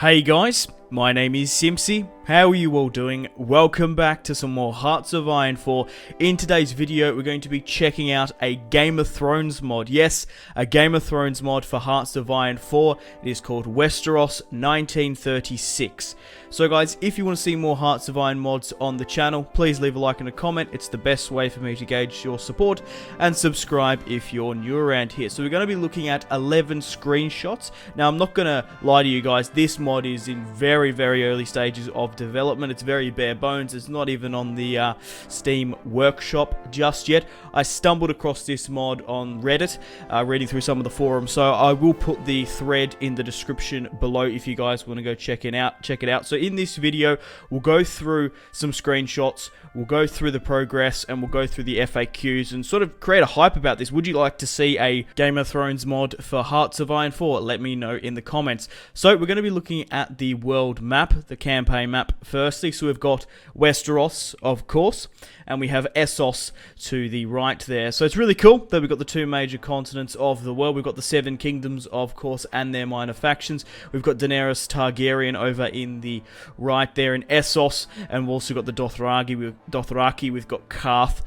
Hey guys, my name is Simpzy. How are you all doing? Welcome back to some more Hearts of Iron 4. In today's video, we're going to be checking out a Game of Thrones mod. Yes, a Game of Thrones mod for Hearts of Iron 4. It is called Westeros 1936. So guys, if you want to see more Hearts of Iron mods on the channel, please leave a like and a comment. It's the best way for me to gauge your support. And subscribe if you're new around here. So we're going to be looking at 11 screenshots. Now, I'm not going to lie to you guys. This mod is in very, very early stages of development. It's very bare bones. It's not even on the Steam workshop just yet. I stumbled across this mod on Reddit, reading through some of the forums, so I will put the thread in the description below if you guys want to go check it out. So in this video, we'll go through some screenshots, we'll go through the progress, and we'll go through the FAQs and sort of create a hype about this. Would you like to see a Game of Thrones mod for Hearts of Iron 4? Let me know in the comments. So we're going to be looking at the world map, the campaign map firstly. So we've got Westeros, of course, and we have Essos to the right there. So it's really cool that we've got the two major continents of the world. We've got the Seven Kingdoms, of course, and their minor factions. We've got Daenerys Targaryen over in the right there in Essos, and we've also got the Dothraki. We've got Karth,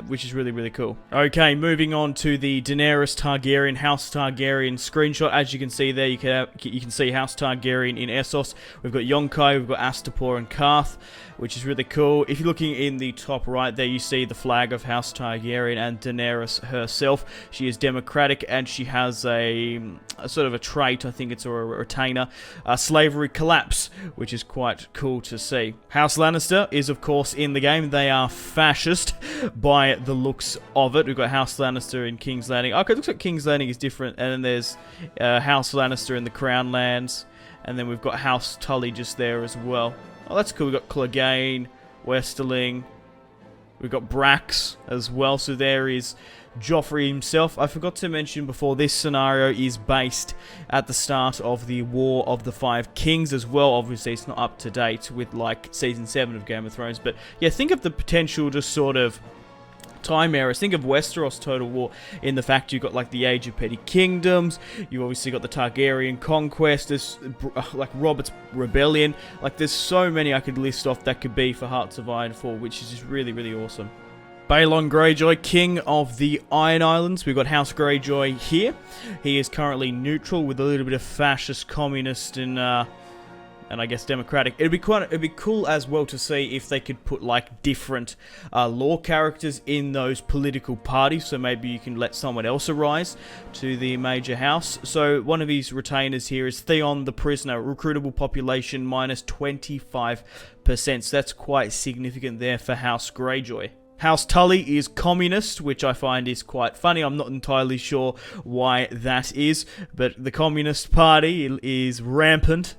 which is really, really cool. Okay, moving on to the Daenerys Targaryen, House Targaryen screenshot. As you can see there, you can see House Targaryen in Essos. We've got Yonkai, we've got Astapor and Karth, which is really cool. If you're looking in the top right there, you see the flag of House Targaryen and Daenerys herself. She is democratic, and she has a sort of a trait, I think it's a retainer, slavery collapse, which is quite cool to see. House Lannister is, of course, in the game. They are fascist by the looks of it. We've got House Lannister in King's Landing. Okay, it looks like King's Landing is different, and then there's House Lannister in the Crown Lands, and then we've got House Tully just there as well. Oh, that's cool. We've got Clegane, Westerling, we've got Brax as well. So there is Joffrey himself. I forgot to mention before, this scenario is based at the start of the War of the Five Kings as well. Obviously, it's not up to date with like Season 7 of Game of Thrones. But yeah, think of the potential just sort of time eras. Think of Westeros Total War in the fact you've got like the Age of Petty Kingdoms, you've obviously got the Targaryen Conquest, there's like Robert's Rebellion. Like there's so many I could list off that could be for Hearts of Iron 4, which is just really, really awesome. Balon Greyjoy, King of the Iron Islands. We've got House Greyjoy here. He is currently neutral with a little bit of fascist, communist, and I guess democratic. It'd be cool as well to see if they could put like different lore characters in those political parties. So maybe you can let someone else arise to the major house. So one of his retainers here is Theon the Prisoner. Recruitable population minus 25%. So that's quite significant there for House Greyjoy. House Tully is communist, which I find is quite funny. I'm not entirely sure why that is, but the Communist Party is rampant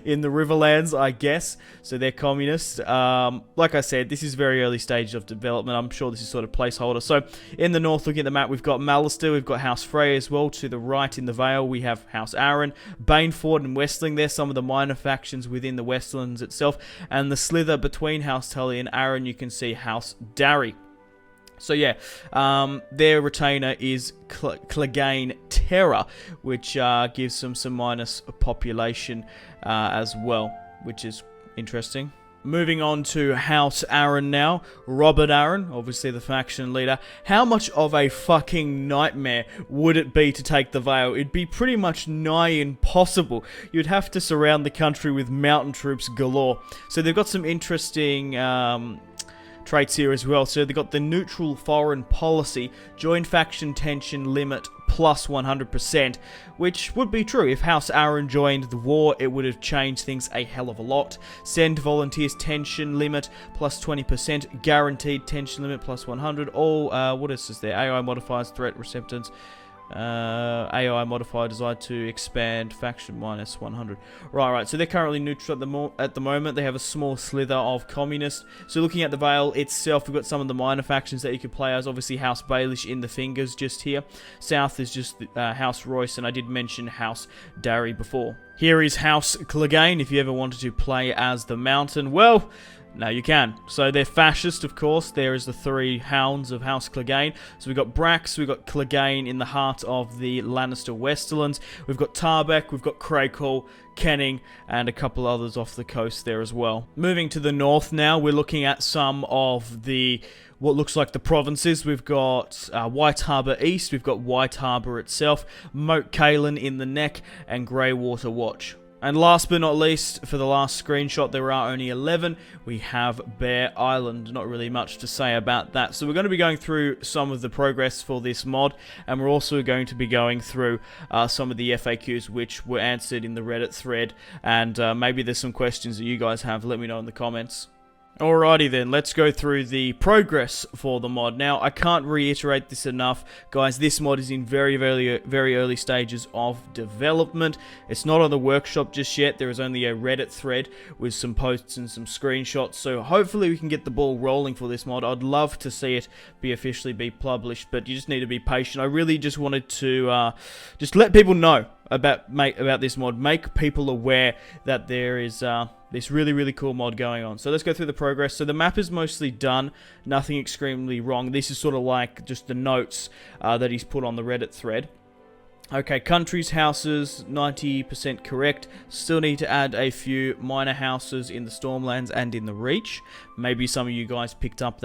in the Riverlands, I guess. So they're communist. Like I said, this is very early stage of development. I'm sure this is sort of placeholder. So in the north, looking at the map, we've got Mallister, we've got House Frey as well. To the right in the Vale, we have House Arryn, Baneford and Westling. They're some of the minor factions within the Westlands itself. And the slither between House Tully and Arryn, you can see House Darry. So yeah, their retainer is Clegane Terror, which gives them some minus population as well, which is interesting. Moving on to House Arryn now. Robert Arryn, obviously the faction leader. How much of a fucking nightmare would it be to take the Vale? It'd be pretty much nigh impossible. You'd have to surround the country with mountain troops galore. So they've got some interesting traits here as well. So they've got the neutral foreign policy, join faction tension limit plus 100%, which would be true. If House Arryn joined the war, it would have changed things a hell of a lot. Send volunteers tension limit plus 20%, guaranteed tension limit plus 100. All, what is this there? AI modifiers, threat receptors. AI modifier desired to expand faction minus 100. Right. So they're currently neutral at the moment. They have a small slither of communist. So looking at the Vale itself, we've got some of the minor factions that you could play as. Obviously House Baelish in the fingers just here. South is just House Royce, and I did mention House Darry before. Here is House Clegane if you ever wanted to play as the Mountain. Well, Now you can. So they're fascist, of course. There is the three hounds of House Clegane. So we've got Brax, we've got Clegane in the heart of the Lannister Westerlands. We've got Tarbeck, we've got Craycall, Kenning, and a couple others off the coast there as well. Moving to the north now, we're looking at some of the what looks like the provinces. We've got White Harbour East, we've got White Harbour itself, Moat Cailin in the neck, and Greywater Watch. And last but not least, for the last screenshot, there are only 11. We have Bear Island. Not really much to say about that. So we're going to be going through some of the progress for this mod, and we're also going to be going through some of the FAQs which were answered in the Reddit thread, and maybe there's some questions that you guys have. Let me know in the comments. Alrighty then, let's go through the progress for the mod. Now, I can't reiterate this enough, guys. This mod is in very early stages of development. It's not on the workshop just yet. There is only a Reddit thread with some posts and some screenshots, so hopefully we can get the ball rolling for this mod. I'd love to see it officially be published, but you just need to be patient. I really just wanted to just let people know about this mod, make people aware that there is this really cool mod going on. So let's go through the progress. So the map is mostly done, nothing extremely wrong. This is sort of like just the notes that he's put on the Reddit thread. Okay, countries, houses, 90% correct. Still need to add a few minor houses in the Stormlands and in the Reach. Maybe some of you guys picked up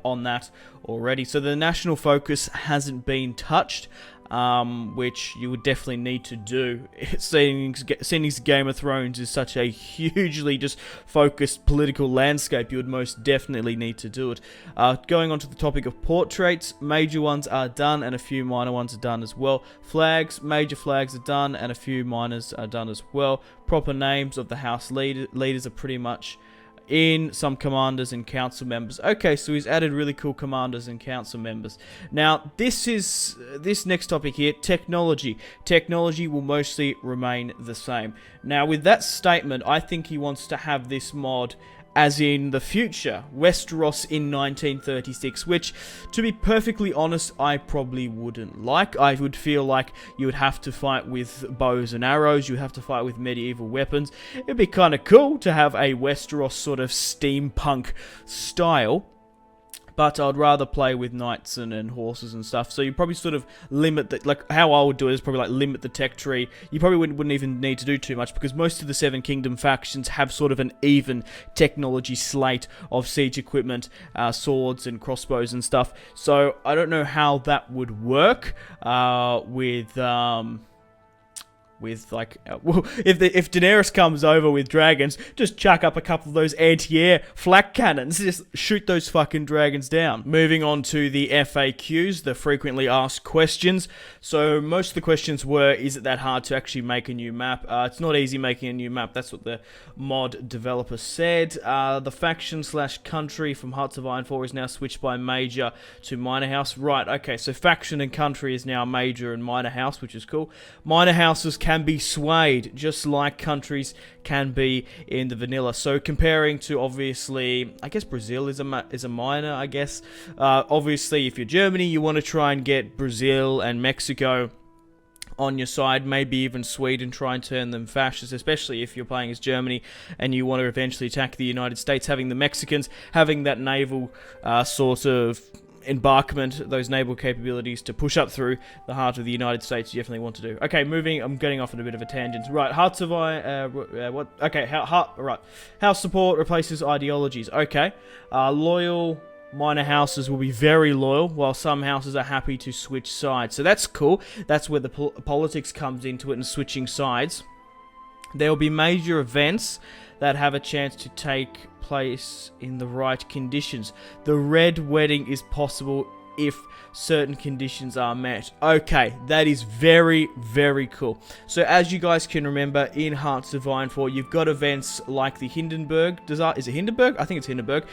on that already. So the national focus hasn't been touched, which you would definitely need to do. Seeing Game of Thrones is such a hugely just focused political landscape, you would most definitely need to do it. Going on to the topic of portraits, major ones are done and a few minor ones are done as well. Flags, major flags are done and a few minors are done as well. Proper names of the house leaders are pretty much in, some commanders and council members. Okay, so he's added really cool commanders and council members. Now, this next topic here, technology. Technology will mostly remain the same. Now, with that statement, I think he wants to have this mod as in the future, Westeros in 1936, which, to be perfectly honest, I probably wouldn't like. I would feel like you would have to fight with bows and arrows, you would have to fight with medieval weapons. It'd be kind of cool to have a Westeros sort of steampunk style, but I'd rather play with knights and horses and stuff. So you probably sort of limit the, like how I would do it is probably like limit the tech tree. You probably wouldn't even need to do too much because most of the Seven Kingdom factions have sort of an even technology slate of siege equipment, swords and crossbows and stuff. So I don't know how that would work with like, well, if Daenerys comes over with dragons, just chuck up a couple of those anti-air flak cannons, just shoot those fucking dragons down. Moving on to the FAQs, the frequently asked questions. So most of the questions were, is it that hard to actually make a new map? It's not easy making a new map, that's what the mod developer said. The faction / country from Hearts of Iron 4 is now switched by major to minor house. Right, okay, so faction and country is now major and minor house, which is cool. Minor houses can be swayed, just like countries can be in the vanilla. So comparing to, obviously, I guess Brazil is a minor, I guess. Obviously, if you're Germany, you want to try and get Brazil and Mexico on your side, maybe even Sweden, try and turn them fascist, especially if you're playing as Germany and you want to eventually attack the United States. Having the Mexicans, having that naval sort of embarkment, those naval capabilities to push up through the heart of the United States, you definitely want to do. Okay, moving, I'm getting off on a bit of a tangent. Right, Hearts of Iron, what? Okay, right. House support replaces ideologies. Okay, loyal minor houses will be very loyal, while some houses are happy to switch sides. So that's cool. That's where the politics comes into it and switching sides. There will be major events that have a chance to take place in the right conditions. The Red Wedding is possible if certain conditions are met. Okay, that is very cool. So as you guys can remember, in Hearts of Iron 4, you've got events like the Hindenburg disaster. Is it Hindenburg? I think it's Hindenburg.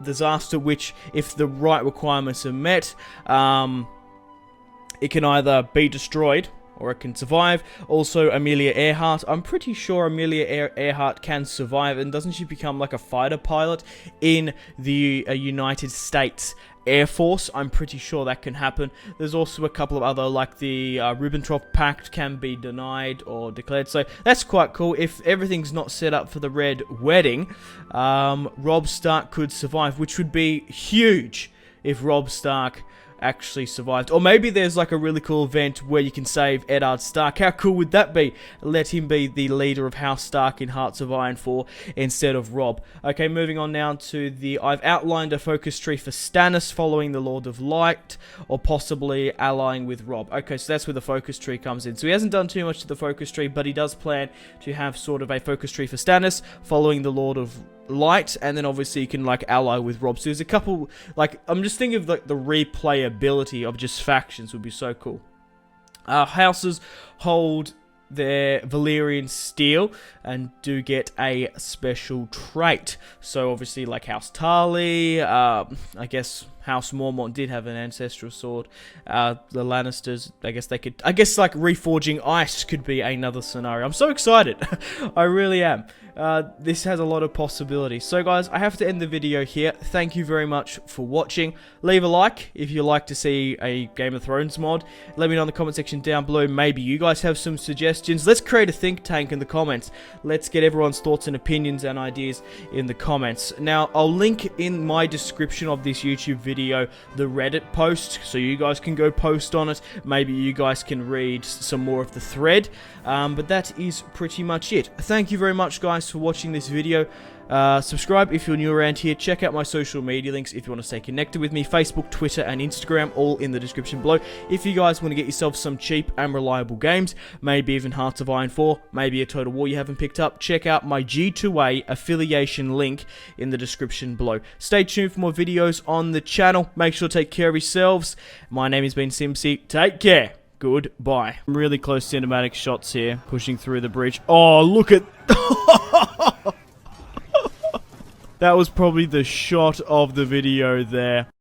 Disaster, which, if the right requirements are met, it can either be destroyed or it can survive. Also, Amelia Earhart. I'm pretty sure Amelia Earhart can survive, and doesn't she become like a fighter pilot in the United States Air Force. I'm pretty sure that can happen. There's also a couple of other, like the Ribbentrop Pact can be denied or declared. So that's quite cool. If everything's not set up for the Red Wedding, Robb Stark could survive, which would be huge if Robb Stark actually survived. Or maybe there's like a really cool event where you can save Eddard Stark. How cool would that be? Let him be the leader of House Stark in Hearts of Iron 4 instead of Robb. Okay, moving on now to the... I've outlined a focus tree for Stannis following the Lord of Light, or possibly allying with Robb. Okay, so that's where the focus tree comes in. So he hasn't done too much to the focus tree, but he does plan to have sort of a focus tree for Stannis following the Lord of Light, and then obviously you can like ally with Robb. So there's a couple, like, I'm just thinking of like the replayability of just factions would be so cool. Houses hold their Valyrian steel and do get a special trait. So obviously like House Tarly, I guess House Mormont did have an ancestral sword. The Lannisters, I guess they could, I guess like reforging ice could be another scenario. I'm so excited. I really am. This has a lot of possibilities. So guys, I have to end the video here. Thank you very much for watching. Leave a like if you like to see a Game of Thrones mod. Let me know in the comment section down below. Maybe you guys have some suggestions. Let's create a think tank in the comments. Let's get everyone's thoughts and opinions and ideas in the comments. Now, I'll link in my description of this YouTube video the Reddit post, so you guys can go post on it. Maybe you guys can read some more of the thread. But that is pretty much it. Thank you very much, guys, for watching this video. Subscribe if you're new around here. Check out my social media links if you want to stay connected with me. Facebook, Twitter, and Instagram, all in the description below. If you guys want to get yourself some cheap and reliable games, maybe even Hearts of Iron 4, maybe a Total War you haven't picked up, check out my G2A affiliation link in the description below. Stay tuned for more videos on the channel. Make sure to take care of yourselves. My name has been Simpzy. Take care. Goodbye. Really close cinematic shots here, pushing through the bridge. Oh, look at... That was probably the shot of the video there.